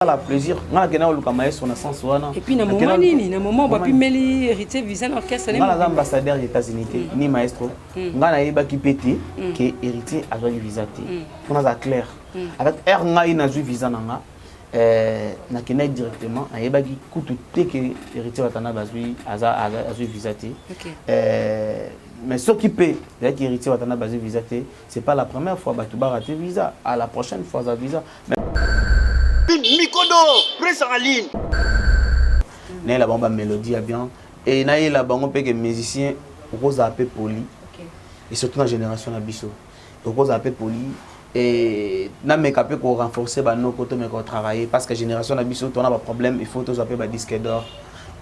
la plaisir nga kena oluka maestro na sens wana et puis na moment nini na moment ba pi meli héritier visa na orchestre nga na ambassadeur des États-Unis ni maestro nga na yeba ki pété que héritier a droit visa té on a clair avec air nga ina zu visa na na kena directement na yeba ki kutu té que héritier watana bazui azu visa té mais ce qui paie dès que héritier watana bazui visa té c'est pas la première fois batu ba raté visa à la prochaine fois za visa. Mikodo, presse en ligne. Né la bombe mélodie a bien et naïe la bango pe que musicien rose un peu poli et surtout dans la génération na biso rose un peu poli et na me capé pour renforcer ba nos côté mais qu'on travailler parce que génération na biso on a pas problème il faut tous appeler ba disque d'or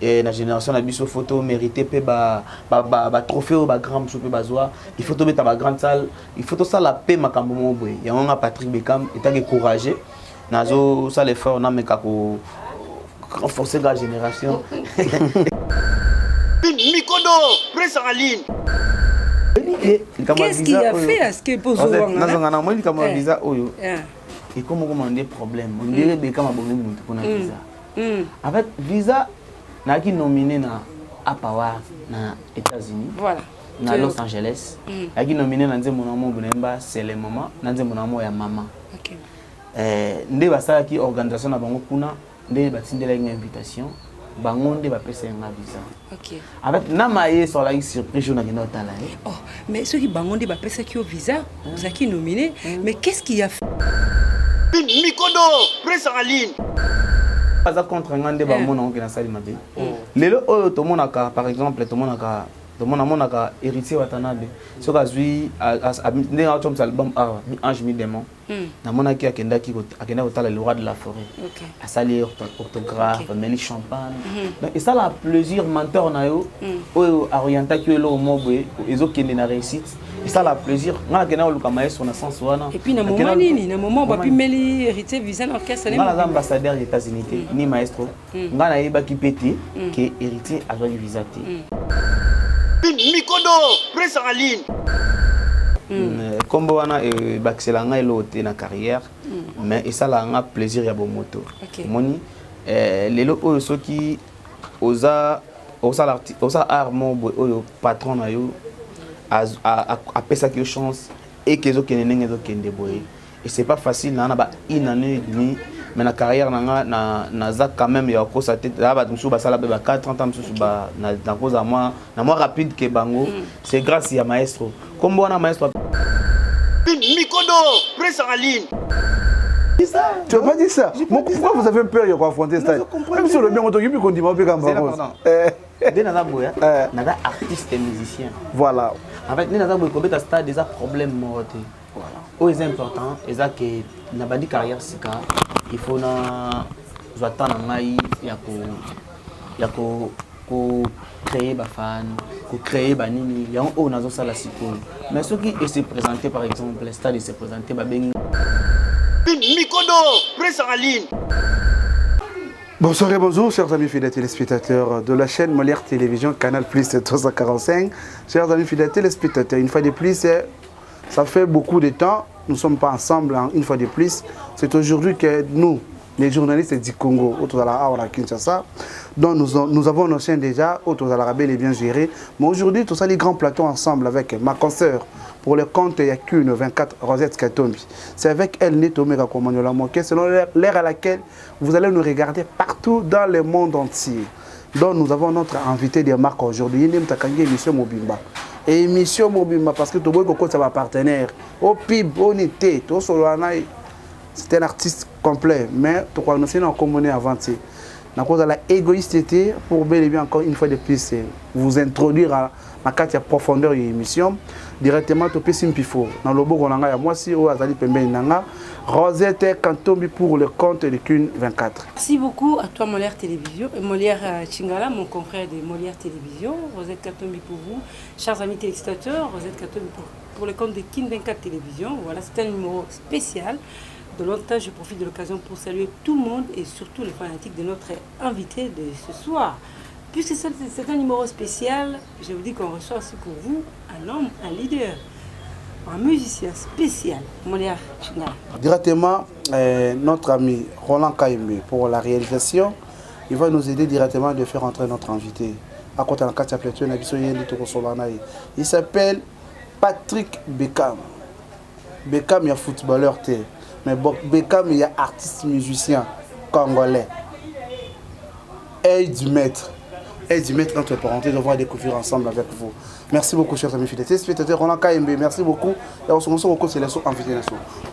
et la génération na biso photo mérité pe ba trophée ou ba grand peu bazoa il faut tomber dans ba grande salle il faut tout ça la paix makambo mo boy ya on a Patrick Beckham et tant courageux nazo ça l'effort na meka ko renforcer la génération. Mikodo, presse en ligne. Qu'est-ce qu'il a fait à ce que pose au na moi comme visa oyo et comment des problèmes on dirait Beckham a bonné mutu pour na visa avec visa na qui nominé na Apawa na États-Unis voilà na Los Angeles a qui nominé na nzembo na mo bonemba c'est le moment na nzembo na mo ya mama. OK. Nde basala ki organisation na bango kuna nde batindela une invitation bango nde ba pesa nga visa. OK. Avec na maye sur la surprise na kina otala. Oh, mais ceux qui bango nde ba pesa ki au visa, vous a qui nominé, mais qu'est-ce qu'il a fait? Mikodo, presse en ligne. Pas contre ngande ba mona on kina sali mabe. Lelo oyo to monaka par exemple to monaka héritier Watanabe so kazui nde autom album Ange mi démon na mona ki akenda kotala le roi de la forêt a sali orthographe meli champagne donc et ça la plaisir mentor na yo oyo orienta ki lo mobwe ezokende na réussite et ça la plaisir nga kena oluka maestro na sens wana et puis na moment nini na moment ba pi meli héritier visa na orchestre nga na ambassadeur des États-Unis ni maestro nga na yeba ki pété que héritier a droit visa té Mikodo, presse en ligne. Comme wana baxelanga elote na carrière mais et ça la nga plaisir ya bon moto moni lelo oyo soki oza armo oyo patron na yo a pesa ki chance et que zo kenenge zo kende boy et c'est pas facile na ba une année et demie mais la carrière na za quand même ya ko sa tête là ba musu ba sala ba 4 30 ans musu ba na cause à moi na moi rapide que bango c'est grâce à maestro comme on a maestro Mikodo, presse en ligne. Tu n'as pas dit ça? Pourquoi vous avez peur de affronter ça? Même sur le bien, on t'occupe qu'on dit que c'est important. Nada artiste et musicien. Voilà. Avec les nada boy combien de stade des problèmes mortés. Voilà. Au est important, et ça que na bandi carrière sika, il faut na zwata na ngai ya ko créer ba fan, ko créer ba nini, ya on nazo sala siko. Mais ceux qui se présenter par exemple, le stade se présenter ba bengi Mikodo, presse en ligne. Bonsoir et bonjour, chers amis fidèles téléspectateurs de la chaîne Molière Télévision, Canal Plus 345. Chers amis fidèles téléspectateurs, une fois de plus, ça fait beaucoup de temps, nous ne sommes pas ensemble, une fois de plus. C'est aujourd'hui que nous, les journalistes du Congo, autour de la Aura Kinshasa, dont nous avons nos chaînes déjà, autour de la Rabel est bien géré. Mais aujourd'hui, tout ça, les grands plateaux ensemble avec ma consoeur pour le compte Yakune 24 Rosette Katombi. C'est avec elle, Neto Mega Komanyola Moké, selon l'ère à laquelle vous allez nous regarder partout dans le monde entier. Donc nous avons notre invité de marque aujourd'hui, Yinem Takangi, émission Mobimba. Et émission Mobimba, parce que Tobo Koko, c'est ma partenaire. Au PIB, au Nité, au Solanaï, c'est un artiste complet, mais tu crois que nous sommes en communé avant-hier. Nous avons la égoïsteté pour bel et bien encore une fois de plus vous introduire à ma carte de profondeur de l'émission. Directement au Pessim Pifo. Dans le beau Ronanga, moi aussi, au Azali Pembe Nanga, Rosette Kantombi pour le compte de Kun 24. Merci beaucoup à toi, Molière Télévision, Molière Chingala, mon confrère de Molière Télévision, Rosette Kantombi pour vous, chers amis téléspectateurs, Rosette Kantombi pour le compte de Kin 24 Télévision. Voilà, c'est un numéro spécial. De longtemps, je profite de l'occasion pour saluer tout le monde et surtout les fanatiques de notre invité de ce soir. Puisque c'est un numéro spécial, je vous dis qu'on reçoit aussi pour vous un homme, un leader, un musicien spécial, Molière Chingala. Directement notre ami Roland Kaimbe pour la réalisation. Il va nous aider directement de faire entrer notre invité. À côté de la carte il s'appelle Patrick Beckham. Beckham, il y a footballeur, mais Beckham, il y a artiste musicien congolais. Et du maître. Et du maître, entre parenthèses, on va découvrir ensemble avec vous. Merci beaucoup, chers amis fidèles. Roland Kaimbe, merci beaucoup. Et on se retrouve sur les invités.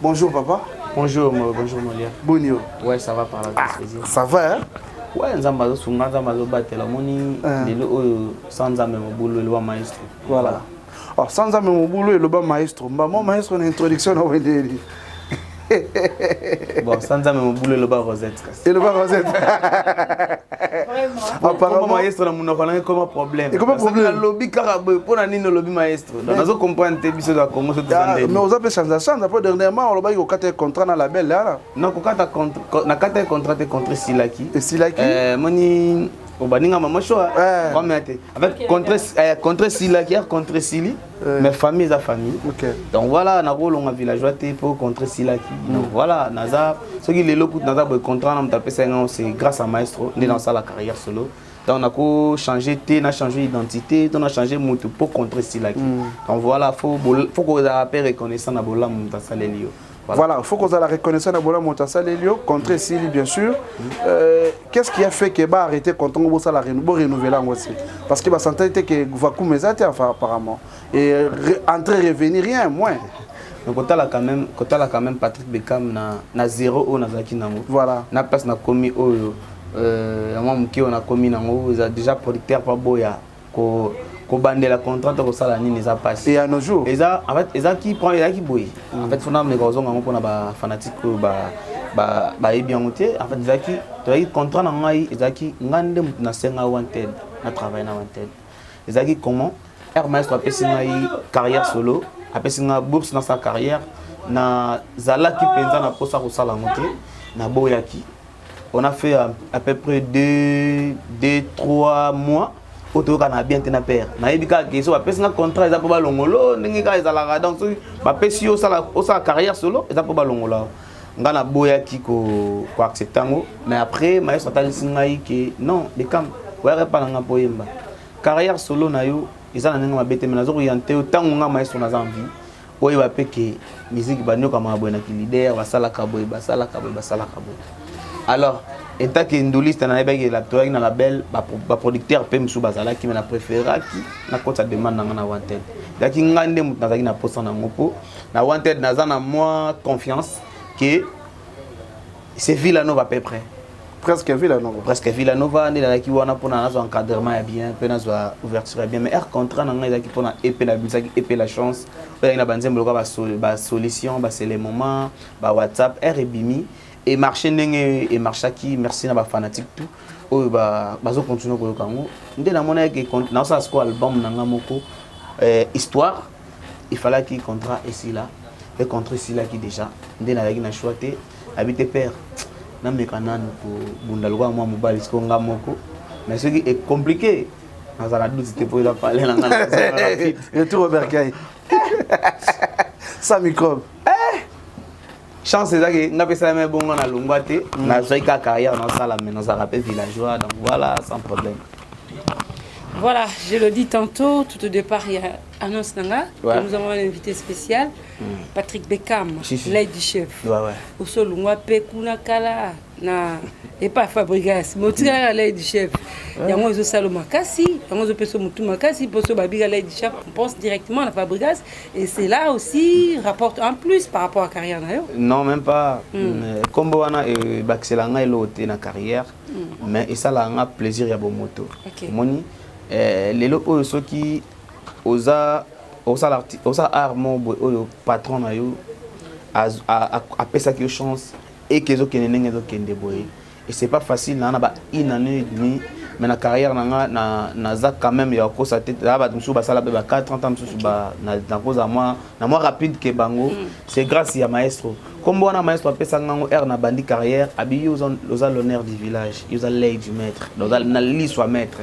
Bonjour, papa. Bonjour, bonjour, Molière. Bonjour. Ouais, ça va par là. Ça va, hein? Ouais, Nzambazo Sunga, Nzambazo Batela, Moni, sans Nzambe Mobulo, le maestro. Voilà. Oh, sans Nzambe Mobulo et le maestro. Mon maestro, une introduction au Wendeli. Bon, sans Nzambe Mobulo et le Rosette. Et le Rosette. Apparemment, maestro, on a comme problème. Et comment problème? Le lobby carabou, pour la nino lobby maestro. Donc, nous comprenons que c'est de Congo. Mais vous avez changé de chance. Après, dernièrement, on a eu un contrat dans la belle là. Non, on a un contrat contre Silaki. Et Silaki? Moni. Au baninga maman choix avec contre Silaki contre Sili mais famille à famille. Donc voilà, na rôle on a villageois pour contre Silaki. Donc voilà, naza ce qui les locaux naza le contrat on taper c'est grâce à maestro né dans la carrière solo. Donc on a ko changer on a changé d'identité, on a changé moto pour contre Silaki. Donc voilà, faut qu'on ait reconnaissant na bola monta salelio. Voilà, il faut qu'on ait la reconnaissance de Bola Montassa Lelio contre Sili, bien sûr. Qu'est-ce qui a fait que va arrêter quand on va renouveler aussi? Parce que va sentir que va couper mes apparemment. Et entrer, revenir, rien, moins. Donc quand là quand même Patrick Beckham na zéro au Nazaki Namo. Voilà. Na place na commis au on a commis nango déjà producteur pas boya ko bande la contrat ko sala ni les a passé et à nos jours en fait qui prend qui boy en fait fona me kozonga ngo pona ba fanatique ba bien monté en fait ezaki to contrat na ngai ezaki ngande na senga wanted na travail na wanted ezaki comment Air Maestro apesi ngai carrière solo apesi nga bourse dans sa carrière na zalaki penza na posa ko sala ngote na boyaki on a fait à peu près 2-3 mois. Auto kana bien tena père na yebika keso ba pesa contrat eza po ba longolo ndenge ka eza la donc ba pesi o sala carrière solo eza po ba longolo ngana boya ki ko acceptango mais après maestro talisi ngai ke non Beckham were pa nga poyemba carrière solo na yo eza na ndenge mabete mais nazo yante tango nga maestro na zambi oyo ba peke musique ba nyoka mabo na ki leader ba sala kaboy ba sala kaboy alors et tant que ndoliste na ebeki la tour na label ba producteur pe msu bazala ki me na préféra ki na kota demande na wanted daki ngande mut na zaki na posa na ngopo na wanted na za na moi confiance que c'est Villanova à peu près presque Villanova ne la ki wana pona na zo encadrement ya bien pe na zo ouverture ya bien mais air contrat na ngai zaki pona épée la bisaki épée la chance pe na banzembo ba solution ba c'est les moments ba WhatsApp air ebimi et marché ndenge et marchaki merci na ba fanatique tout oyo bazo continuer ko yokango nde na mona ke na sa score album na ngamoko histoire il fallait qu'il contrat ici là et contre ici là qui déjà nde na yaki na choité habiter père na mekanan ko bundalwa moi mobile ko ngamoko mais ce qui est compliqué na za la doute c'était pour la parler na ngana rapide et tout Robert Kay ça microbe chance c'est ça que n'a pas ça mais bon on a longate na zoika carrière dans ça là mais dans un rappel villageois donc voilà sans problème. Voilà, je le dis tantôt, tout au départ, il y a Annonce Nanga, nous avons un invité spécial, Patrick Beckham, l'aide du chef. Au sol, on va Pekuna Kala, et pas Fabregas, mais aussi l'aide du chef. Il y a moi, je Saloma Kassi, il y a moi, je peux Moutouma Kassi, pour ce Babiga l'aide du chef, on pense directement à Fabregas, et c'est là aussi, rapporte un plus par rapport à la carrière. Non, même pas. Comme Boana et Baxelanga, il a été dans la carrière, mais ça a plaisir à bon moto. Les locaux ceux qui osa armo au patron na yo a pesa quelque chance et que zo kenenenge zo kende boy et c'est pas facile na ba une année et demie mais na carrière na za quand même ya ko sa tête là ba musu ba sala ba 4 ans musu ba na cause moi rapide que bango c'est grâce à maestro comme bon maestro pesa ngango er na bandi carrière abi osa l'honneur du village l'aide du maître na li soit maître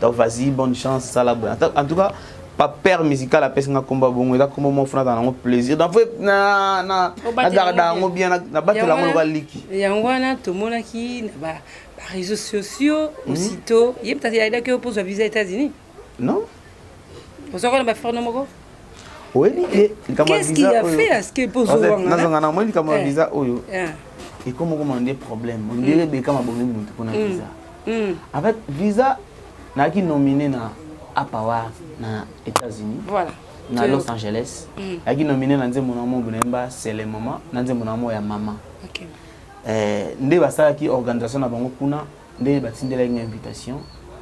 donc vas-y bonne chance ça la en tout cas pas père musical à personne combat bon et là comment mon frère dans plaisir donc na garda ngo bien na battre la ngo liki ya ngwana to mona ki ba réseaux sociaux aussitôt il peut-être il y a que pose visa aux États-Unis non pour ça qu'on va faire nomoko oui qu'est-ce qu'il a fait à ce que pose na zanga moi comme visa oyo et comment des problèmes on dirait be kama bongi muntu kuna visa en fait visa na ki nominé na Apawa na États-Unis voilà na Los Angeles aki nominé na nzembo na mo bunemba c'est le moment na nzembo na mo ya mama OK nde basala ki organisation na bango kuna nde batindela une invitation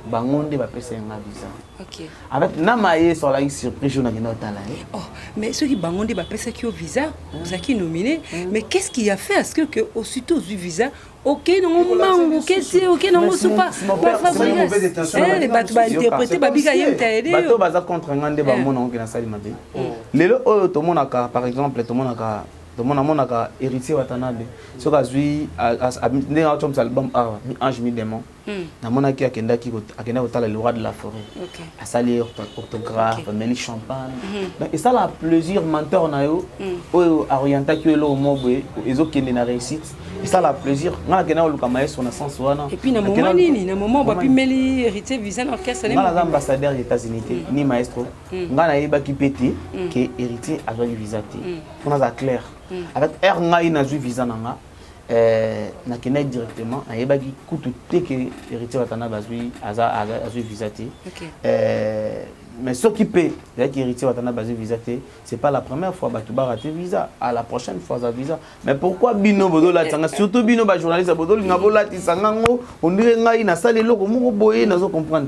bango nde ba pesa nga visa OK avec na maye sur la surprise na kina otala oh mais ceux qui bango nde ba pesa ki au visa ça qui nominé mais qu'est-ce qui a fait à ce que aussitôt du visa OK non mango qu'est-ce OK non soupa pas les bateaux ba interpréter ba biga yem ta aider bateau baza contre ngande ba mona on kina sali mabe lelo oyo to monaka par exemple to monaka héritier Watanabe so kazui ndenge autom album Ange mi démon na monaki akenda kotala le roi de la forêt asali orthographe meli champagne donc et ça la plaisir mentor na yo oyo orienta ki lo mobwe ezokende na réussite et ça la plaisir nga kena luka maestro na sens wana et puis na moment nini na moment ba pi meli héritier visa na orchestre nga na ambassadeur des États-Unis ni maestro nga na yeba ki pété que héritier azwa visa te on a clair avec air ngai na zu visa nanga na kena directement na yeba ki kutu te que héritier watana bazui azui visa te mais ce qui peut avec héritier watana bazui visa te c'est pas la première fois ba tu ba rater visa à la prochaine fois za visa mais pourquoi bino bodola tanga surtout bino ba journaliste bodola ngabola tisangango on dirait ngai na sale loko moko boye nazo comprendre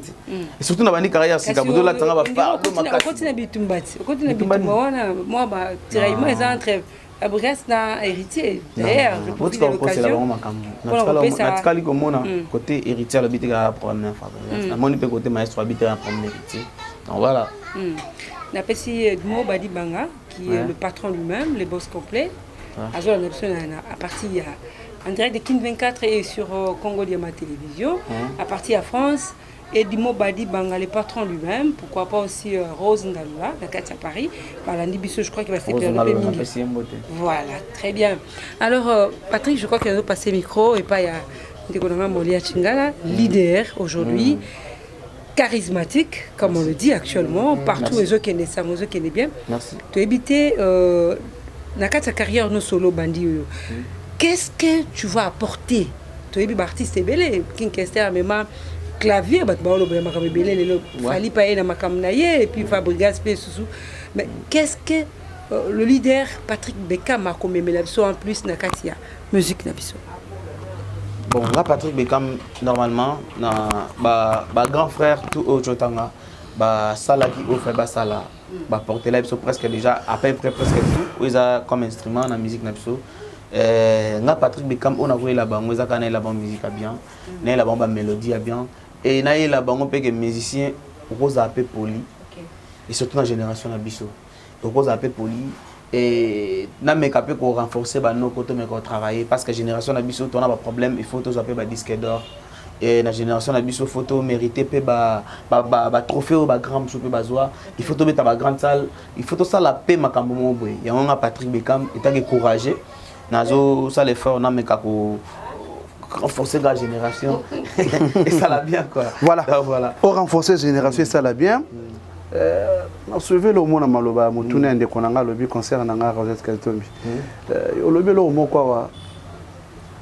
et surtout na bandi carrière sika bodola tanga ba fardo makasi continue bitumbati continue bitumba wana moi ba tiraillement les entre Brest na héritier d'ailleurs je profite de l'occasion natikali komona côté héritier le biti ka première fois na moni pe côté maestro habité en premier héritier donc voilà na pesi Edmo Badi Banga qui est le patron lui-même les boss complets azwa na à partir en direct de Kin 24 et sur Congo Diama Télévision à partir à France et Dimo Badi Banga, le patron lui-même, pourquoi pas aussi Rose Ngaloula, la Katia Paris, Balandi Bissot, je crois qu'il va se développer. Voilà, très bien. Alors, Patrick, je crois qu'il va passer le micro et pas il y a Ndekonanga Molia Chingala, leader aujourd'hui, charismatique, comme on le dit actuellement, partout les autres qui ne savent, les autres qui ne bien. Merci. Tu as habité dans ta carrière no solo bandi. Qu'est-ce que tu vas apporter? Tu es un artiste belé, King Kester, même clavier bat baolo ba makam belé le fali pa na makam na ye et puis Fabregas pe sous mais qu'est-ce que le leader Patrick Bekam a comme biso en plus na katia musique na biso bon là Patrick Bekam normalement na ba grand frère tout au Jotanga ba sala qui offre ba sala ba porter la biso presque déjà à peu près presque tout ils a comme instrument na musique na biso nga Patrick Bekam on a joué la bango za kana la bonne musique bien na la bonne mélodie bien et na la bango pe que musicien rose un peu poli et surtout dans la génération na biso rose un peu poli et na me capé pour renforcer ba nos côtés mais qu'on travailler parce que génération na biso on a pas problème il faut tous appeler ba disque d'or et la génération na biso photo mérité pe ba trophée ou ba grand peu bazwa il faut tomber dans ba grande salle il faut tout ça la paix makambo mo boy ya on a Patrick Bekam étant encouragé nazo ça l'effort na me kako renforcer la génération et ça l'a bien quoi voilà voilà pour renforcer la génération ça l'a bien on sauver le monde maloba mutuna ende konanga lobi concert nanga Rosette Kaltombi au lobi le mot quoi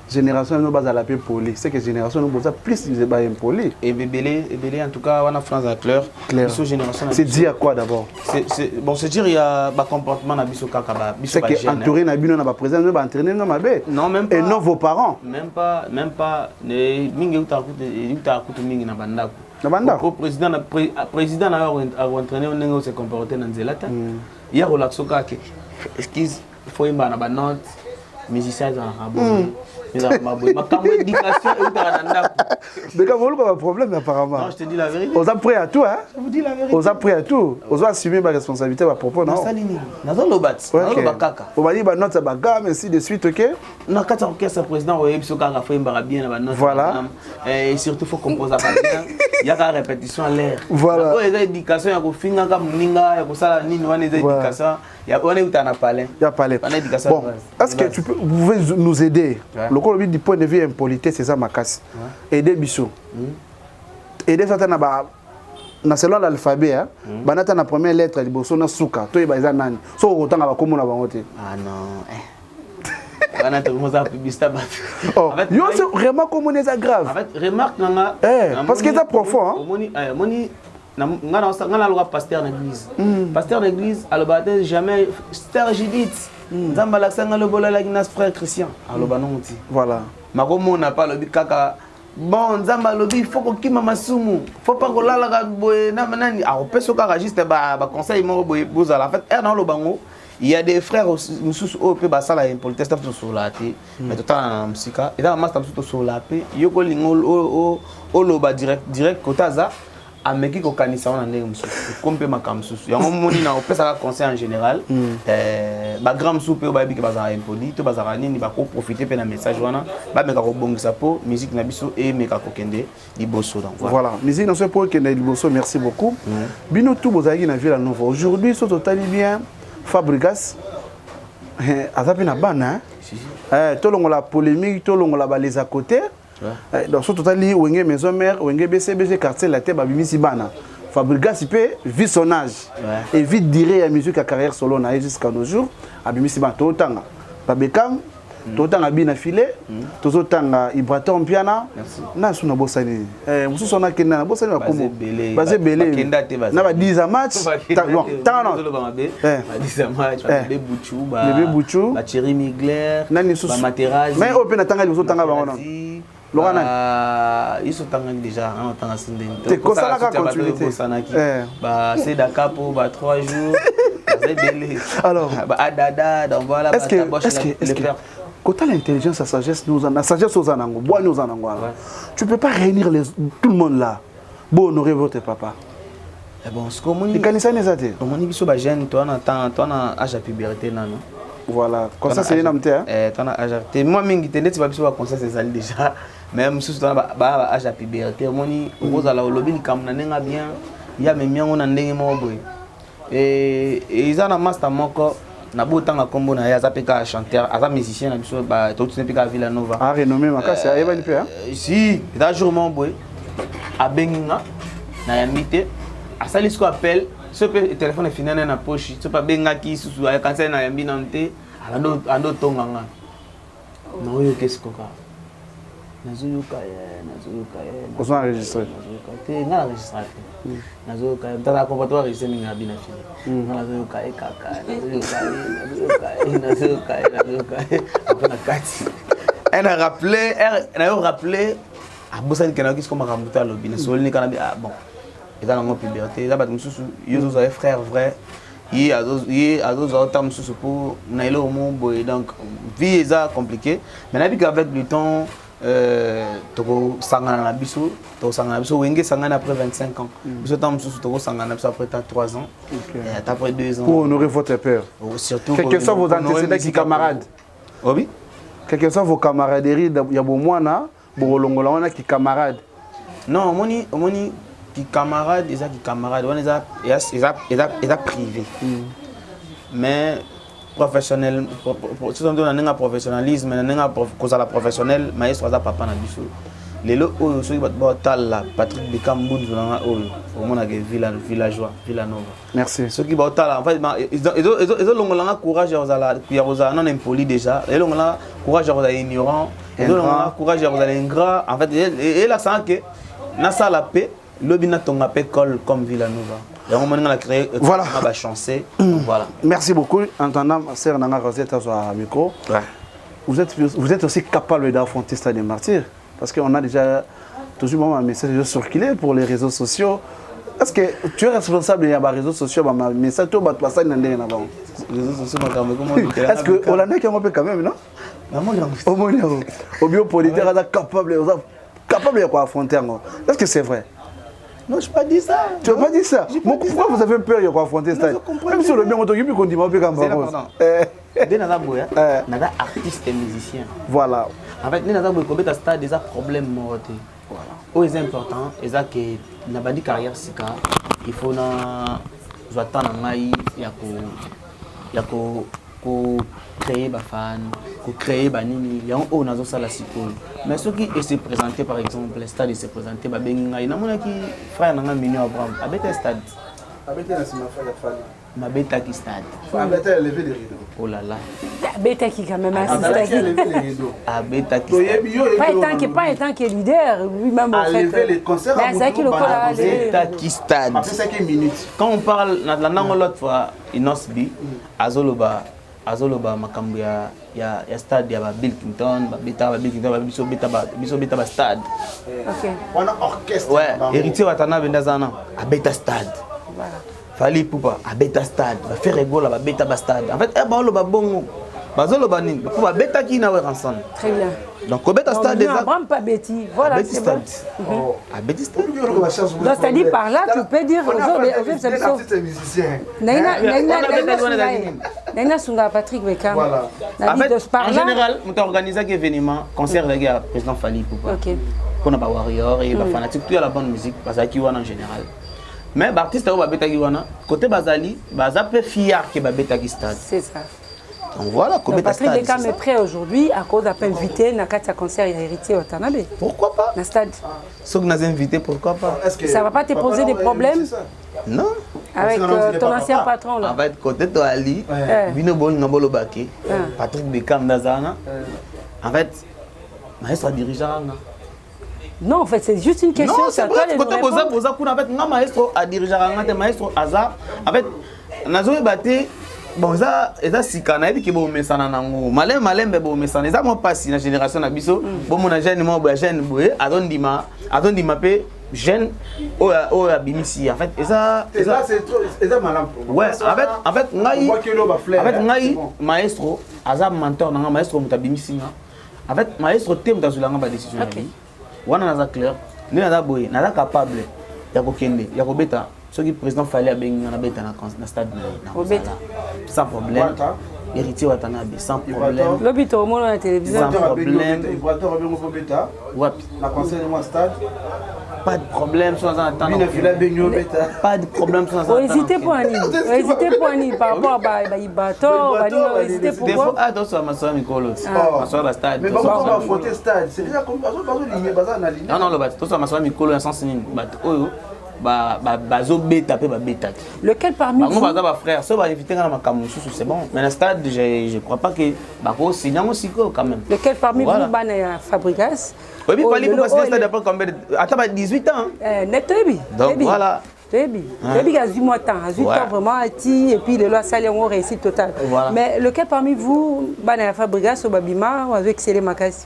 génération no base à la paix poli c'est que génération no boza plus de ba impoli et belé en tout cas on a France à clair génération c'est dire quoi d'abord c'est bon c'est dire il y a ba comportement na biso kaka ba biso ba c'est que entouré na bino na ba présent no ba entraîner no mabe non même pas et non vos parents même pas ne mingi uta kutu mingi na bandako président na entraîner on se comporter na nzelata ya relaxo kake excuse faut imba na ba note musicien dans la Ma éducation et Mais quand vous avez un problème, apparemment. Non, je te dis la vérité. On a pris à tout, hein? Je vous dis la vérité. On a pris à tout. On a assumé ma responsabilité à propos, non? On va dire, notre bagage, ainsi de suite, ok? Non, quand tu as un président, il faut bien. Voilà. Et surtout, il faut composer bien. Il y a une répétition à l'air. Voilà. Il y a une éducation, il y a une éducation. Il y a parlé. Bon, est-ce que vous pouvez nous aider? Le coup, du point de vue impolité, c'est ça ma casse. Aider Bissot. Aider ça na selon l'alphabet, banata na première lettre du bosso na suka. Toi, il va y avoir nani. So autant à comme on a vanté. Ah non. Oh, yo c'est vraiment comme on est grave. En fait, remarque nanga. Parce que c'est profond. Nga na loi pasteur d'église. Pasteur d'église à le baptême jamais Stère Judith. Nzamba la sanga le bola la gnas frère Christian. À le banonti. Voilà. Makomo na pas le bikaka. Bon nzamba lobi faut ko kima masumu. Faut pas ko lala ka boye na manani. Ah on peut se ka juste ba conseil mo boye boza la fait dans le bango. Il y a des frères sous au peu basala impolitesse sur la té mais tout en musique et dans master sur la paix yoko lingo o loba direct kotaza ameki ko kanisa on ndenge musu kompe makamsusu yango moni na opesa ka conseil en général ba grand soupe ba biki bazara impoli to bazara nini ba ko profiter pe na message wana ba meka ko bongisa po musique na biso et meka ko kende liboso donc voilà musique na so po kende liboso merci beaucoup bino tout bozaki na ville nouveau aujourd'hui so totali bien Fabregas azapi na bana tolongo la polémique tolongo la les à côté donc surtout tali wenge maison mère wenge BCBG quartier la tête babimisi bana Fabregas il peut vivre son âge et vite dire à musique à carrière solo na jusqu'à nos jours abimisi bana totanga babekam totanga bina filé tozotanga Ibraton piana na suna bosani musu sona kenda na bosani ba komo bazé belé na ba 10 match tanga ba 10 match ba Bouchou ba Thierry Migler ba Materazzi mais open tanga liso tanga ba wana Lorana ils sont tanga déjà on tanga sinde te kosala ka continuité ba Seda Capo ba 3 jours bazé belé alors ba Adada donc voilà ba quand l'intelligence, la sagesse, la sagesse aux anangos, bois nous anangos. Tu peux pas réunir tout le monde là. Bon, honorer votre papa. Bon, ce qu'on dit. Quand ça n'est pas comme on dit, biso ba jeune, toi na âge à puberté non. Voilà. Comme ça c'est une amitié. Toi na âge à puberté. Moi mingi tende tu vas biso ba conseil c'est ça déjà. Même sous toi ba âge à puberté, moni roza la lobby ni kam na nenga bien. Ya me miango na ndenge mo boy. Et ils ont un master moko. Na botanga kombo na ya zapeka chanteur aza musicien na biso ba to tu nepika Villanova a renommé makasi a ebani pe si da jour mon boy a benginga na yamite asali ce qu'on appelle ce téléphone final na poche ce pas benga ki susu a kansa na yambi na nte ando tonganga na oyo qu'est-ce qu'on a nazuka on a enregistré nga enregistré nazuka tata comportement enregistré minga bina fini nazuka kaka nazuka après na kati elle a rappelé a bossani kana qu'est-ce qu'on m'a ramonté à l'obine solini kana ah bon et dans mon puberté là ba mususu yozo za frère vrai yi azo autant mususu pour nailo mon boy donc vie est compliqué mais na bi qu'avec le temps toko sangana na biso wenge sangana après 25 ans biso tam mususu toko sangana biso après 3 ans après 2 ans pour honorer votre père surtout quels sont vos antécédents qui camarades oui quels sont vos camaraderies ya bomwana bolongola wana qui camarades non moni qui camarades eza qui camarades wana eza privé mais professionnel surtout dans un professionnalisme dans un professionnel maestro za papa na biso lelo oyo soki batala Patrick Bekambou na oyo omona ke villageois Villanova merci soki batala en fait ils ont longola courage ya rosa non impoli déjà ils ont longola courage ya ignorant ils ont longola courage ya ingrat en fait et là ça que na ça la paix lobina tonga pe école comme Villanova. On a créé voilà. Voilà. Merci beaucoup. En entendant ma sœur Nanga Rosette à son micro, vous êtes aussi capable d'affronter Stade des Martyrs. Parce qu'on a déjà toujours un message circulé pour les réseaux sociaux. Est-ce que tu es responsable des réseaux sociaux? Mais ça, tu vas passer dans les réseaux sociaux. Est-ce que on a qui on peut quand même, non? Au moins, au biopolitaire, on est capable de quoi affronter. Est-ce que c'est vrai? Non, je n'ai pas dit ça. Tu n'as pas dit ça? Pourquoi vous avez peur de quoi affronter ça? Même si le bien, on dit qu'on dit pas comme ça. C'est l'important. On a artistes et musiciens. Voilà. En fait, nous avons des problèmes. Voilà. C'est important. Et ça que dans la carrière, il faut attendre créer des fans, créer des nini. Il y a un haut dans la cycle. Mais ceux qui se présenter par exemple, le stade se présenter, il y a des frères qui ont million Abraham. Avec le stade. Avec le stade. Ma bêta qui stade. Abeta a levé les rideaux. Oh là là. Bêta qui quand même assiste. Abeta a levé les rideaux. Abeta qui stade. Pas étant que leader, lui-même en fait. A levé les concerts. Mais c'est qui le cola. Bêta qui stade. Après 5 minutes. Quand on parle dans la langue l'autre fois, Inosbi, Azoloba makambu ya stade ya Bilkington, biso beta stade. OK. On a orchestre. Ouais, héritier watana bendazana, a beta stade. Voilà. Fali Poupa, à Beta Stade, va faire rigolo à Beta Stade. En fait, il y a bon. Bazolo Banin, pour Beta qui n'a pas ensemble. Très bien. Donc, au Beta Stade, déjà. Non, pas Betty. Voilà, c'est bon. À Beta Stade. Donc, c'est-à-dire par là, tu peux dire aux autres, c'est artistes musiciens. Naina Sunga Patrick Bekam. Voilà. En fait, en général, on a organisé un événement, concert avec le président Fali Poupa. OK. On a pas Warrior et les fanatiques, tout la bonne musique, parce qu'il y a en général. Mais l'artiste au Babeta Giwana, côté Bazali, Baza peut fier que Babeta Stade. C'est ça. Donc voilà, donc Patrick Bekam est prêt aujourd'hui à cause d'appel invité dans un concert héritier au Tanabe. Pourquoi pas? Dans le stade. Ceux que nous avons invités, pourquoi pas? Ça ne va pas te poser des problèmes? Non. Avec ton ancien patron là. En fait, côté de Ali, Vino Bol Nabolo Baké, Patrick Bekam Nazana. En fait, maestro dirigeant. Non, en fait, c'est juste une question. Non, c'est vrai. Côté Boza, en fait, non, maestro a dirigé un maestro Aza. En fait, Nazo Baté, bon, ça, c'est quand même que bon, mais ça n'a pas malin, mais bon, mais ça n'a pas passé la génération d'Abisso. Bon, mon agent, moi, jeune, Adondima, jeune, au Abimisi. En fait, et ça, c'est malin. Ouais, en fait, maestro, Aza, mentor, maestro, Mutabimisi. En fait, maestro, thème dans la décision. Wana naza clair, nous naza capable ya kokende, ya kobeta, ce qui président fallait à benga na beta na stade na sans problème. Héritier Watanabe sans problème. L'obito au monde à la télévision sans problème. La conseil de moi stade. Pas de problème sans attendre. Pas de problème sans attendre. Hésitez pour Annie par rapport à Ibato, hésitez pour quoi? Ah, donc ça m'a sonné Mikolo. Ma soeur stade. Mais pourquoi on va affronter stade? C'est déjà comme non non, le bat, tout ça m'a sonné Mikolo un sens ni bat. Bazo beta pe ba beta. Lequel parmi vous? Ba frère, ça va éviter dans ma camoufle, c'est bon. Mais le stade, je crois pas que bako signant aussi quand même. Lequel parmi vous Bana Fabregas? Oui, mais Fali pour passer le stade après combien? Attends, 18 ans. Netebi. Donc voilà. Tebi a 8 mois de temps, 8 ans vraiment et puis le loi salaire on réussit total. Mais lequel parmi vous Bana Fabregas ou Babima ou avec Célé Makasi?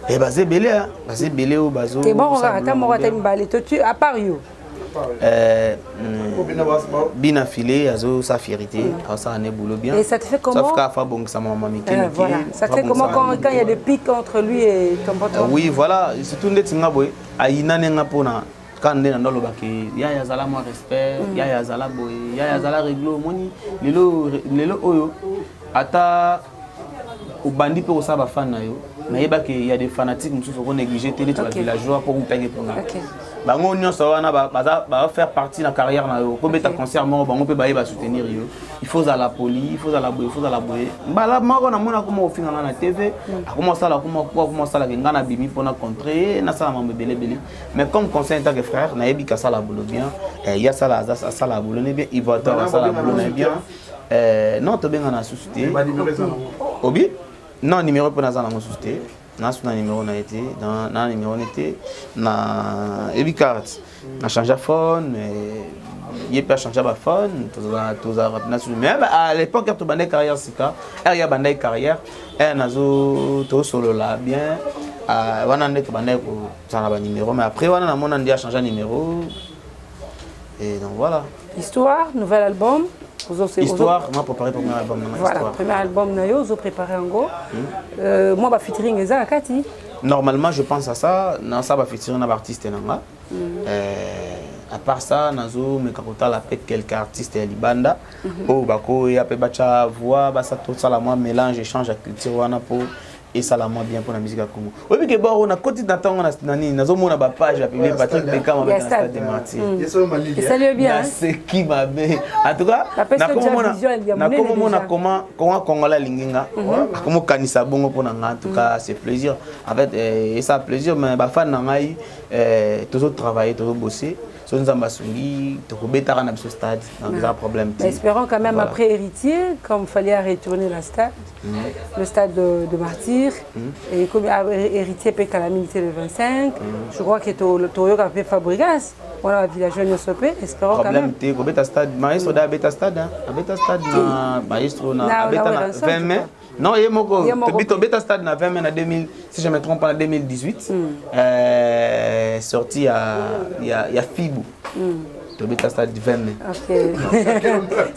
Eh ben c'est belé hein, c'est belé au bazo. Et bon, attends, moi t'as une balle, tu à part yo. Bien affilé, azo sa fierté, ça en est boulot bien. Et ça te fait comment? Sauf qu'à fa bon ça maman Mikel. Voilà. Ça te fait comment quand il y a des pics entre lui et ton patron? Oui, voilà, c'est tout net singa boy. Aina nenga pona. Quand on est dans le bac, il y a zala moi respect, il y a zala boy, il y a zala réglo moni. Lelo oyo ata au bandit pour ça ba fan na yo. Mais il y a des fanatiques qui sont négligés télé tu vas villageois pour vous tailler pour nga. Bango nyon ça va faire partie de la carrière na yo. Comme ta concert moi bango peut ba soutenir yo. Il faut à la poli, il faut à la boy, il faut à la boy. Ba là moi on a mona comment au fin na TV, comment ça la ngana bimi pour na contrer, na ça mambe belé. Mais comme conseil en tant que frère, na yebi ka ça la boulot bien. Il y a ça la boulot bien, il va avoir ça la boulot bien. Non, tu bien na société. Obi non, numéro pour Nazan dans société. Dans numéro n'a été, dans numéro n'était, na Ebicart. Na changé phone, mais il peut changer ma phone, tout ça mais à l'époque quand tu bandais carrière sika, il y a bandé carrière, nazo to solo là bien. Wana ndé tu bandé ko ça na numéro, mais après wana na mon andi a changé numéro. Et donc voilà. Histoire, nouvel album. Histoire, on a préparé le premier album. Voilà, premier album, on a préparé en go. Moi, je suis featuring les Kati. Normalement, je pense à ça. Dans ça, je vais featuring un artiste. À part ça, nazo mekakota la pète quelques artistes à Libanda. Oh, bako et après bacha voix, ça tout ça la moi mélange échange à culture wana pour et ça la moi bien pour la musique à Congo. Oui, puis que bon, on a côté d'attendre on a nani, nazo mona ba page la publier Patrick Beckham avec un stade de Martyr. Et ça lui bien. C'est qui m'a bien. En tout cas, na comment Congolais linginga. Comment kanisa bongo pour na en tout cas, c'est plaisir. En fait, et ça plaisir mais ba fan na ngai toujours travailler, toujours bosser. Nous avons ce stade, donc il y a un problème. Espérons quand même après Héritier, comme il fallait retourner le stade de Martyr, et comme Héritier peut calamité le 25, je crois que Toyo a fait Fabrigas, on a un village de Sopé, espérons quand même. Le stade, maestro da beta stade, maestro na 20 mai. Non, il y a beta stade na 20 mai 2000, si je me trompe pas en 2018, sorti il y a Fibo. Le beta stade du 20 mai. Ok.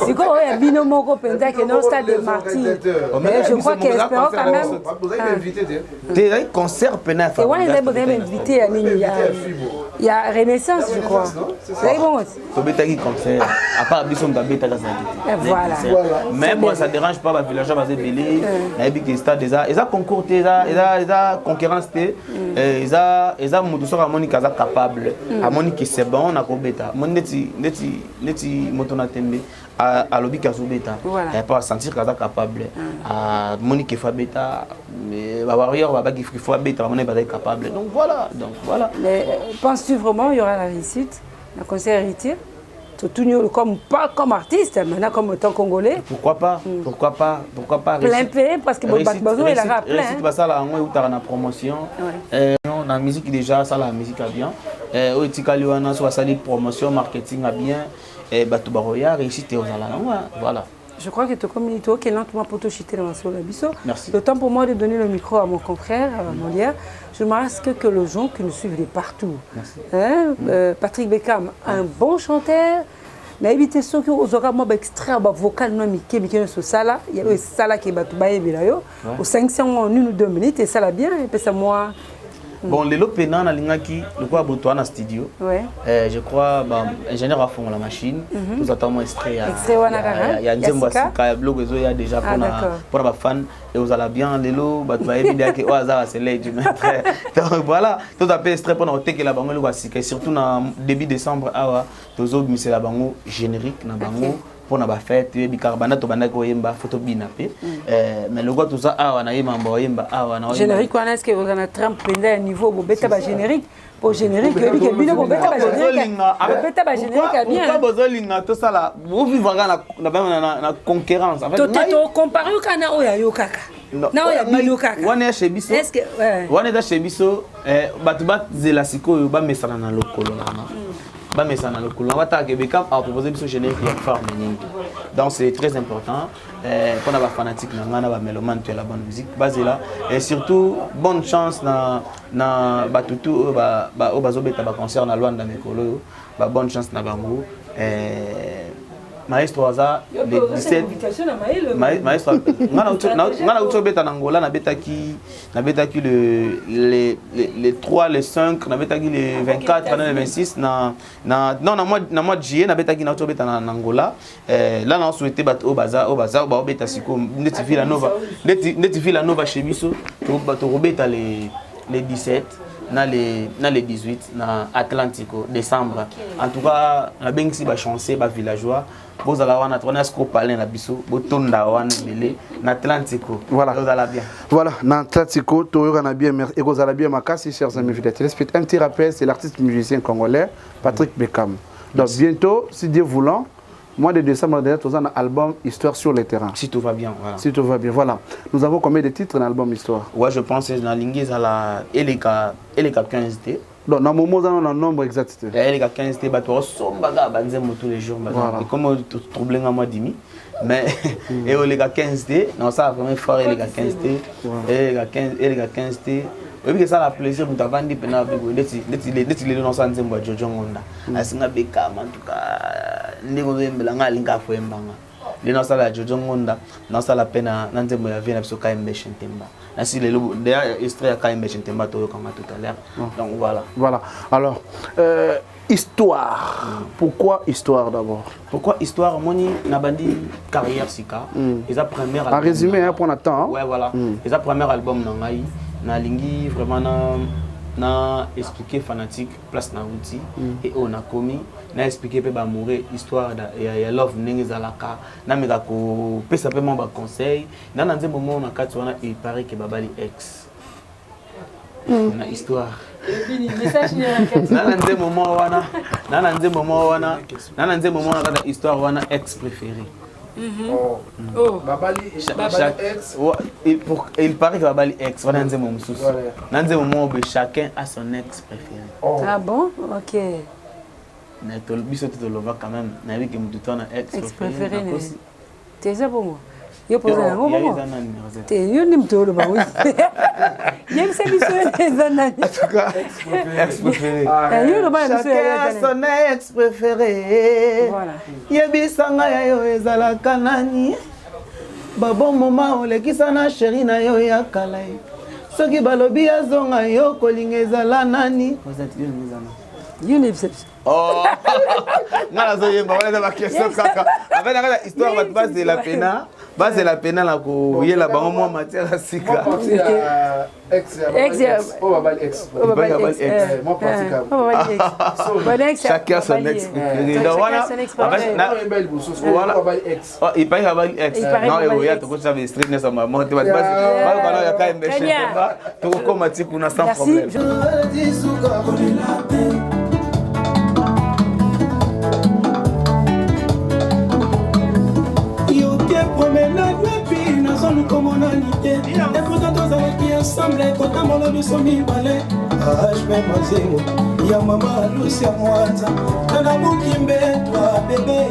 C'est quoi un binôme qui est dans le stade de Martyr. Mais je crois qu'espérons quand même. Vous avez invité. Tu as un concert pénal. Et ouais, vous avez invité. Il y a Renaissance, je crois. C'est bon aussi. Le beta qui concert. À part Bisson de beta voilà. Mais bon, ça ne dérange pas les villageois basés belé. Il y a stade déjà. Ils ont concours, ils ont concurrence, ils ont moto harmonique capable. Harmonique c'est bon, on a ko beta. Neti motona tembe à lobby kazobeta et pas sentir kaza capable à Monique fa beta mais warrior va qui faut beta on est capable donc voilà mais penses-tu vraiment il y aura la réussite la concert héritier tout comme pas comme artiste maintenant comme autant congolais pourquoi pas plein pays parce que Bazo il a plein réussite ça là on est en promotion dans la musique déjà ça la musique a bien au tikali wana soit ça dit promotion marketing a bien et batu baroya réussite aux ala voilà. Je crois que tu communiques ok lentement pour te chiter dans la biso. Merci. Le temps pour moi de donner le micro à mon confrère Molière. Je remarque que les gens qui nous suivent de partout. Patrick Beckham, un bon chanteur. Mais évitez ceux qui ont un extrait vocal non miké sur ça là. Il y a ça là qui est batu baye bilayo. Au 500 en 1 ou 2 minutes et ça là bien et puis ça moi. Bon, les lopénans na lingaki, le quoi botoa na studio. Je crois ingénieur à fond la machine. Nous attendons extrait. Il y a Nzembo Sika, blog il y a déjà pour la fan et vous allez bien les lots, bah évidemment que hasard c'est là du maître. Donc voilà, tout à fait extrait pour noter que la bango le Sika surtout na début décembre awa, tous autres mais c'est la bango générique na bango. Pour na ba fête et bicarbonate to banda ko yemba photo binapé mais le gars tout ça ah na yemba yemba ah na générique on est-ce que vous en a trempe pendant niveau bo beta ba générique pour générique que bino bo beta ba générique beta ba générique bien pourquoi besolinga tout ça là vous vivre na concurrence en fait to comparer kana oya yo kaka na oya bino kaka wana chez biso est-ce que wana da chez biso batu bat zela sikoyo ba mesana na lokolo na Bamesana le coulon, on va Beckham a proposé de générique de forme. Donc c'est très important. Pour les fanatiques, les mélomane, tu as la bonne musique. Basé là. Et surtout, bonne chance na batutu au bazobeta concert na Luanda Mekolo. Bonne chance na bango. Maestro Aza le 17 maestro ngana utobeta na Angola na betaki les 3 les 5 na betaki les 24 na 26 na mois de juillet na betaki na utobeta na Angola là na souhaité bato baza ba beta siko neti fila nova chez biso to bato robeta les 17 na les 18 na Atlantico décembre en tout cas na bengisi ba chancer ba villageois bozala wana tona sko parler na biso botonda wana belé na Atlantico voilà bien voilà na Atlantico toyo na bien et bozala bien makasi chers amis fidèles. Un petit rappel, c'est l'artiste musicien congolais Patrick Beckham. Donc bientôt si Dieu voulant mois de décembre dernier, nous avons un album Histoire sur le terrain. Si tout va bien, voilà. Si tout va bien, voilà. Nous avons combien de titres dans l'album Histoire? Ouais, je pense que dans l'Inguise, il y a 15 T. Donc, dans le moment, on a un nombre exact. Il y a 15 T, tous les jours. Et comme tu troubles à moi, Dimi. Mais il y a 15 T, non, ça a vraiment fort, il y a 15 T. Il y a 15 T. Oui, que ça a plaisir pour t'avoir dit pendant les non sans Jojo Ngonda. Asinga Beckham en tout cas, les gens qui ont linga les dans ça la Jojo Ngonda dans ça la peine à nzembo ya vient biso KMB Chentemba na si les d'ailleurs extrait à KMB Chentemba to comme tout à l'heure donc voilà alors histoire pourquoi histoire d'abord pourquoi histoire moni na bandi carrière sika et sa première en résumé hein pour temps ouais voilà et sa premier album na ngai na lingi vraiment na expliquer fanatique place na outil et on a commis na expliquer pe ba mourir histoire ya love ndenge zalaka na meka ko pesa pe mon ba conseil na nze moment na kati wana il paraît que babali ex na histoire na nze moment wana na histoire wana ex préféré. Babali ex. Il paraît que Babali ex. Chacun a son ex préféré. Ah bon? Ok. Quand même. Ex préféré. C'est ça pour moi. Yo pose un mot. T'es une nimtolo ba oui. Yem c'est les années. En tout cas, ex préféré. Chacun a son ex préféré. Voilà. Yebisanga ya yo ezala kanani. Babo moma olekisa na chéri na yo ya kalai. Soki balobi azonga yo kolinga ezala nani. Vous êtes une zana. Une exception. Oh. Ngala zo yemba wala ba question kaka. Avec la histoire va base de la pena. Base de la pena la ko yela ba mo matière à sika. Ex oh babali ex. Moi pratique. Chacun son ex préféré. Donc voilà. Babali ex. Oh, il paye babali ex. Non, il y a tout ça de street nessa maman. Tu vas pas quand il y a quand même chez toi. Tu comme tu pour sans problème. Nous comme on a l'idée, et pourtant tous avec qui ensemble, quand on a le sommet balai, je vais m'azeau, y'a maman, Lucia Moaza, dans la boucle qui met toi, bébé,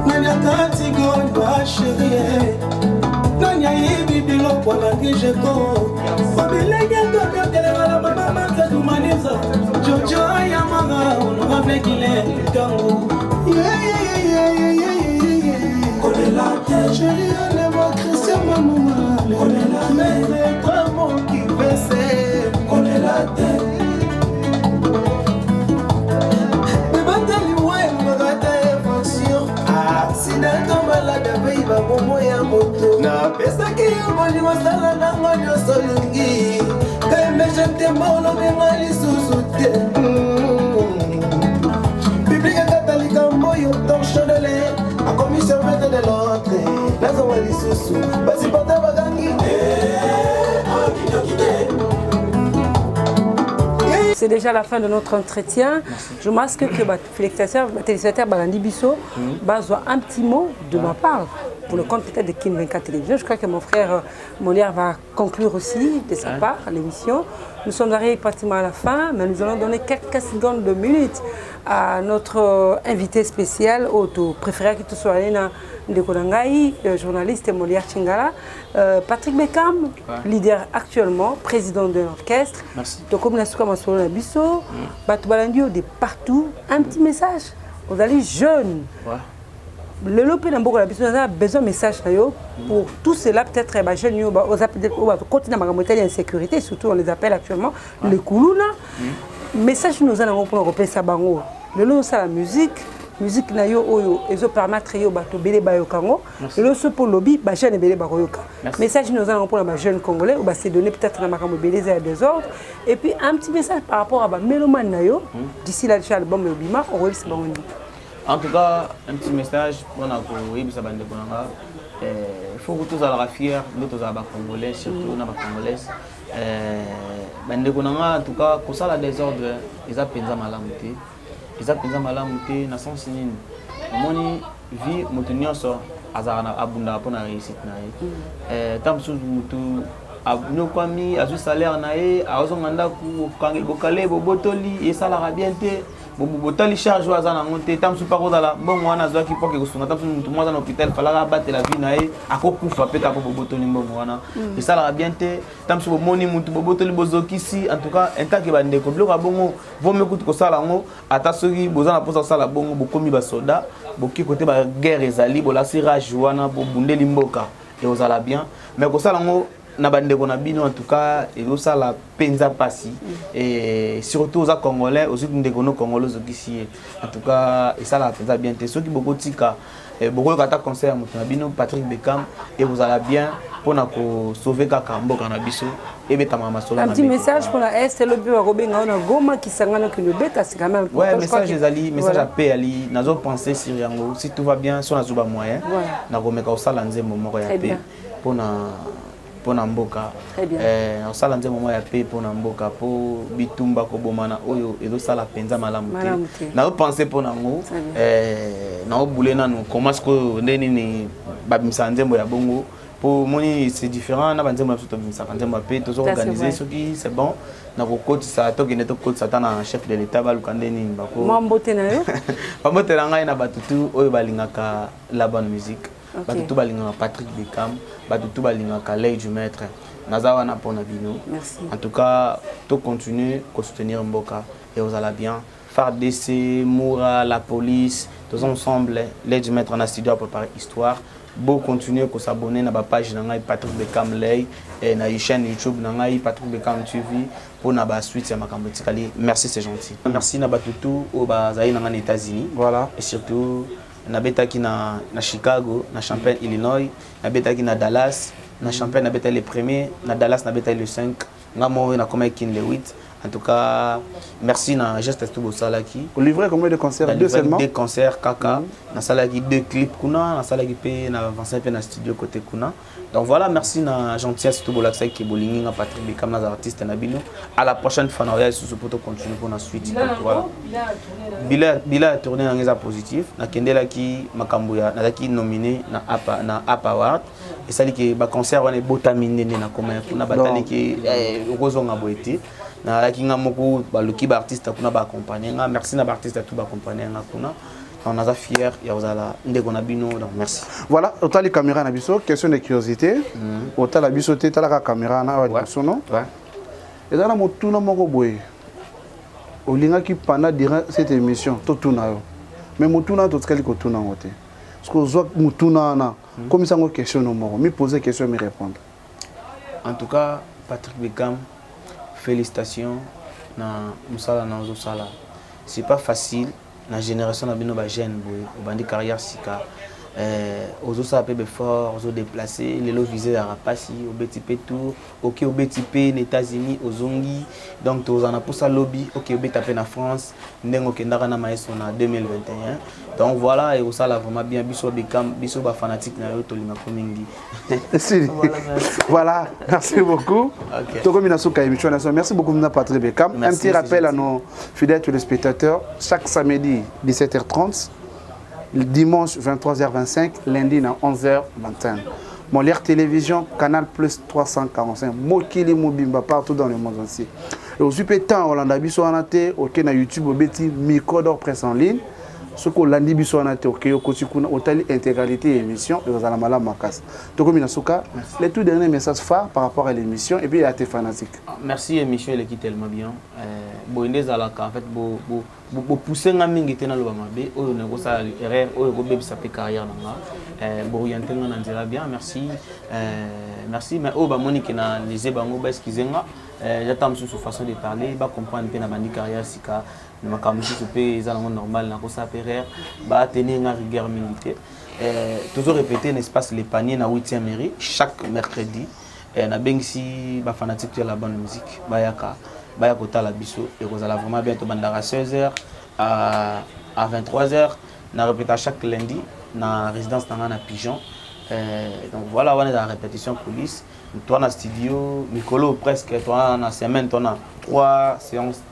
Nanya Tatigo, toi chérie, Nanya Yibi, l'eau pour la Gijeko, Fabile, Yanto, Telema, maman, Tadou Maniza, Jojo, Yamara, on aura fait qu'il est, Tango, connais la tête, chérie, on est la tête, toi mon qui baissait, on est la tête. Mais batali ouais, me gâte fonction. Ah, si d'accord malade, il va bon moyen moto. Na pesa qui est bon, moi ça la langue de solungi. Quand même je t'aime, on a bien mal sous-souté. Public catholique en moyo, ton chaudel, a commis serviette de l'autre. La zone est sous-sous, vas-y pas ta bagangi. C'est déjà la fin de notre entretien. Merci. Je masque que les téléspectateurs Balandi Bisso besoin un petit mot de ma part pour le compte peut-être de Kin 24 Télévision. Je crois que mon frère Molière va conclure aussi de sa part l'émission. Nous sommes arrivés pratiquement à la fin, mais nous allons donner quelques secondes de minutes à notre invité spécial, auto préféré qui tout soit de Kodangaï, journaliste Molière Chingala, Patrick Beckham, leader actuellement, président de l'orchestre. Merci. Donc comme nous avons Bisso, Batubalandio de partout, un petit message aux alliés jeunes. Le lopé dans beaucoup de Bisso a besoin de message pour tout cela peut-être les jeunes aux continuer à l'insécurité, surtout on les appelle actuellement les Koulouna. Message nous allons pour repérer ça bango. Le lot c'est la musique na yo oyo ezo permettre yo bato belé ba yokango le lot pour lobby ba jeune belé ba yoka. Message nous allons pour les jeunes congolais ou ba se donner peut-être na makambo belé za désordre et puis un petit message par rapport à ba mélomane na yo d'ici là déjà album le bima on va se bango. En tout cas, un petit message pour nous yebisa bande konanga. Il faut que tous soient fiers, nous tous soient congolais, surtout na ba congolais. Bande konanga en tout cas pour ça la désordre ils a penza malamuté. Ils a penza malamuté na sens nini. Moni vie mutu nyonso azana abunda pour na réussite na ye. Tamsu mutu abnokwami azu salaire na ye azonganda ku kangi bokale bobotoli et ça la bien té botali charge oyo aza nango te ta mosusu mpa kozala mbongo wana azwaki mpo kekosunga ta mosusu motu mo aza na hôpital falaka abatela vie na ye akokufa mpe kaka mpo bobotoli mbongo wana esalaka bien te ta mosusu bomoni motu bobotoli bozokisi en tout cas entake bandeko biloko ya bongo vome kutu kosala yango ata soki boza na mposa kosala bongo bokomi basoda boki kote baguerre ezali bolasi rage wana bobundeli mboka ekozala bien mais kosala yango na bandeko na bino en tout cas ezosala penza pasi et surtout aux congolais aussi ndeko no congolais okisi en tout cas esala penza bien te soki bokotika bokoyoka ata conseil ya moto na bino Patrick Bekam et vous allez bien pour ko sauver kaka mboka na biso ebetama masolo na un petit message pour la est le but à Robenga on a Goma qui sangana que le bête c'est quand même ouais message ezali message à paix ali nazo penser sur yango si tout va bien sur nazuba moyen na komeka osala nzembo moko ya paix pour mboka osala nzembo moko ya paix pour mboka po bitumba kobomana oyo ezosala penza malamu te nazo penser pour nango na obule nanu comment est-ce que ndeni babimisa nzembo ya bongo pour moni c'est différent na banzembo na bimisa nzembo ya paix tozo organiser soki c'est bon na kokotisa tokende tokotisa ta na chef de l'état baluka ndeni bako mambote na yo mambote na ngai na batutu oyo balingaka la bonne musique batutu balingaka Patrick Bekam batutu balingaka l'œil du maître naza wana pona bino en tout cas to continuer à soutenir mboka et vous allez bien FARDC Moura la police tous ensemble l'œil du maître en studio à préparer histoire beau continuer à s'abonner na ba page na ngai Patrick Bekam l'œil et na chaîne YouTube na ngai Patrick Bekam TV pour na ba suite ya makambo tikali merci c'est gentil merci na batutu au bazai na ngai États-Unis voilà et surtout nabetaki na Chicago na Champaign Illinois nabetaki na Dallas na Champaign nabetaki le premier na Dallas nabetaki le 5 ngamo na koma kin le 8 en tout cas merci na geste tout bosalaki vous livrez combien de concerts deux seulement deux concerts kaka na salaki deux clips kuna na salaki pe na avancer pe na studio côté kuna donc voilà merci na gentillesse tout bolaksa ki bolingi na Patrick Bekam na artiste na bino à la prochaine fois na ya sous pour continuer pour la suite voilà bila tourner en ngeza positif na kendela ki makambo ya na ki nominé na APA Award et ça dit que ba concert wana botamine na comment kuna batali ki okozonga boeti na la kinga moko baluki ba artiste kuna ba accompagner nga merci na ba artiste tout ba accompagner nga kuna on a fier ya ozala ndeko na bino donc merci voilà autant les caméras na biso question de curiosité autant la biso te tala ka caméra na wa biso non ouais et dans la motuna moko boye olinga ki pendant durant cette émission to tuna yo mais motuna to tsali ko tuna ngote parce que zo motuna na comme ça ngo question no moko me poser question me répondre en tout cas Patrick Bekam félicitations na musala na zo sala c'est pas facile la génération na bino ba jeune boy au bandi carrière sika ozo sa pe fort ozo déplacer les lo visés à rapasi au BTP tour OK au BTP aux États-Unis aux Zongi donc to za na pour ça lobby OK au BTP na France ndengo kendaka na maestro na 2021 donc voilà et ça là vraiment bien biso Bekam biso ba fanatique na yo to linga komingi voilà merci beaucoup to comme inasuka émission merci beaucoup na Patrick Bekam un petit rappel à nos fidèles téléspectateurs chaque samedi 17h30 dimanche 23h25, lundi à 11h21. Molière Télévision, Canal Plus 345. Mokili Mobimba partout dans le monde entier. Et au super temps, on a vu sur YouTube, au Betty Microdor Presse en ligne. Ce qu'on a dit sur l'intégralité de l'émission, et vous allez mal à ma casse. Donc, les tout derniers messages phares par rapport à l'émission et puis à tes fanatiques. Merci, l'émission elle est tellement bien. En fait, vous poussez un mingi tena lo bamabe, o ne kosa erreur, o ko bebi sa pe carrière nanga. Bo orienter nga ndira bien, merci. Merci, mais o ba monique na lisé bango ba excusenga. J'attends sur façon de parler, ba comprendre pe na bandi carrière sika. Na makambo su pe ezala normal na kosa erreur, ba tenir nga rigueur militaire. Toujours répéter n'est-ce pas les paniers na 8e mairie chaque mercredi. Na bengsi ba fanatique de la bonne musique, ba yaka. Baya kota la biso et vous allez vraiment bientôt bandara 16h à 23h na répéter chaque lundi na résidence na Pigeon donc voilà on est dans la répétition police toi na studio Mikolo presque toi na semaine toi na 3 séances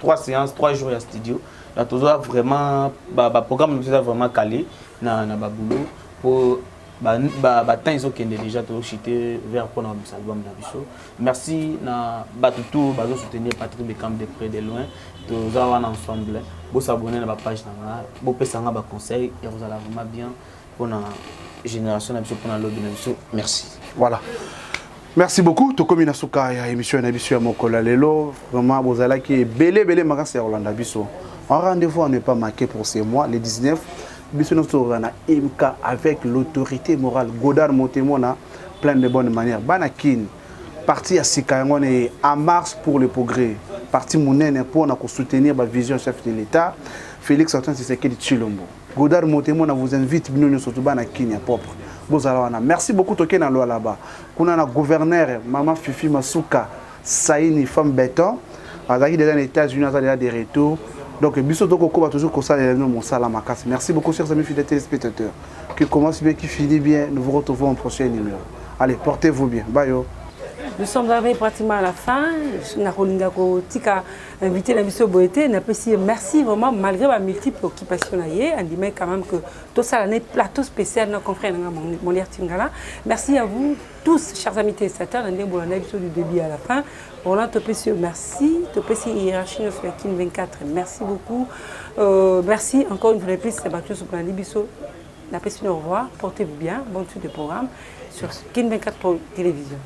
3 jours à studio là toujours vraiment ba programme nous vraiment calé na ba boulot pour temps ils ont déjà tout chité vers pour notre album d'Abisso. Merci na batutu bazo soutenir Patrick Bekam de près de loin tous ensemble. Vous abonnez à la page, vous pouvez faire des conseils et vous allez vraiment bien pour la génération, pour la lobby. Merci. Voilà. Merci beaucoup. Tokomi Nasuka ya émission na biso ya Mokola lelo. Vraiment vous allez qui belé makasi ya Rolanda biso. Un rendez-vous à ne pas manquer pour ce mois le 19. Biso nous na MK avec l'autorité morale Godard Montemona plein de bonnes manières. Banakin parti à Sikangone et en marche pour le progrès. Parti Mounene pour soutenir la vision chef de l'État Félix Antoine Tshisekedi Tshilombo. Godard Montemona vous invite nous surtout Banakin propre. Merci beaucoup Toké na loi là-bas. Kuna na gouverneur Maman Fifi Masuka Saini femme béton. Azaki déjà aux États-Unis, a déjà des retours. Donc, toujours merci beaucoup, chers amis fidèles téléspectateurs. Qui commence bien, qui finit bien. Nous vous retrouvons au prochain numéro. Allez, portez-vous bien. Bye. Nous sommes arrivés pratiquement à la fin. Nous avons invité la mission Boété. Merci vraiment, malgré ma multiple occupation. On dit quand même que tout ça, c'est un plateau spécial. Nos confrères Molière Tingala. Merci à vous tous, chers amis téléspectateurs. On a du début à la fin. Roland Topessio, merci. Topessio Hiérarchie 24. Merci beaucoup. Merci encore une fois de plus. C'est battu sur plan Libiso. Au revoir. Portez-vous bien. Bonne suite de programme sur Kin 24 télévision.